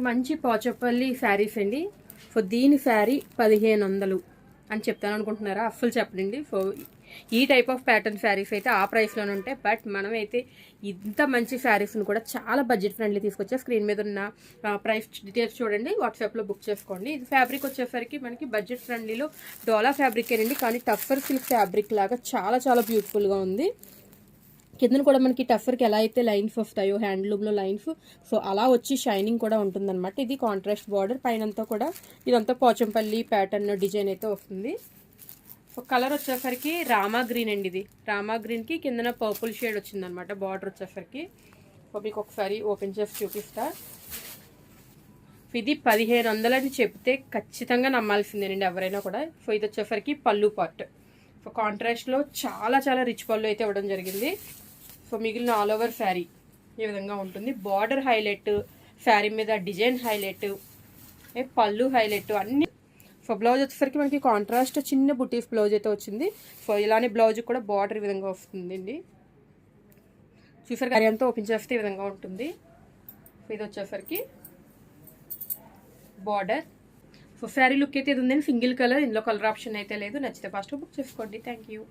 మంచి పోచపల్లి శారీస్ అండి. సో దీని శారీ 1500 అని చెప్తాను అనుకుంటున్నారా? అస్సలు చెప్పండి. సో ఈ టైప్ ఆఫ్ ప్యాటర్న్ శారీస్ అయితే ఆ ప్రైస్లోనే ఉంటాయి. బట్ మనమైతే ఇంత మంచి శారీస్ని కూడా చాలా బడ్జెట్ ఫ్రెండ్లీ తీసుకొచ్చా. స్క్రీన్ మీద ఉన్న ప్రైస్ డీటెయిల్స్ చూడండి, వాట్సాప్లో బుక్ చేసుకోండి. ఇది ఫ్యాబ్రిక్ వచ్చేసరికి మనకి బడ్జెట్ ఫ్రెండ్లీలో డోలా ఫ్యాబ్రిక్ అండి, కానీ టఫర్ సిల్క్ ఫ్యాబ్రిక్ లాగా చాలా చాలా బ్యూటిఫుల్గా ఉంది. కిందన కూడా మనకి టఫర్కి ఎలా అయితే లైన్స్ వస్తాయో హ్యాండ్లూమ్లో లైన్స్, సో అలా వచ్చి షైనింగ్ కూడా ఉంటుందన్నమాట. ఇది కాంట్రాస్ట్ బార్డర్, పైనంతా కూడా ఇదంతా పోచంపల్లి ప్యాటర్న్ డిజైన్ అయితే వస్తుంది. సో కలర్ వచ్చేసరికి రామా గ్రీన్ అండి. ఇది రామా గ్రీన్కి కిందన పర్పుల్ షేడ్ వచ్చిందనమాట బార్డర్ వచ్చేసరికి. సో మీకు ఒకసారి ఓపెన్ చేసి చూపిస్తా. ఇది 1500 అని చెప్తే ఖచ్చితంగా నమ్మాల్సిందేనండి ఎవరైనా కూడా. సో ఇది వచ్చేసరికి పళ్ళు పార్ట్. సో కాంట్రాస్ట్లో చాలా చాలా రిచ్ పళ్ళు అయితే ఇవ్వడం జరిగింది. సో మిగిలిన ఆల్ ఓవర్ శారీ ఈ విధంగా ఉంటుంది. బార్డర్ హైలైట్, శారీ మీద డిజైన్ హైలైట్, పళ్ళు హైలైట్ అన్ని. సో బ్లౌజ్ వచ్చేసరికి మనకి కాంట్రాస్ట్ చిన్న బుటీస్ బ్లౌజ్ అయితే వచ్చింది. సో ఇలానే బ్లౌజ్ కూడా బార్డర్ ఈ విధంగా వస్తుందండి. చూసారు శారీ అంతా ఓపెన్ చేస్తే ఈ విధంగా ఉంటుంది. సో ఇది వచ్చేసరికి బార్డర్. సో శారీ లుక్ అయితే ఇది ఉందండి, సింగిల్ కలర్, ఇందులో కలర్ ఆప్షన్ అయితే లేదు. నచ్చితే ఫస్ట్ బుక్ చేసుకోండి. Thank you.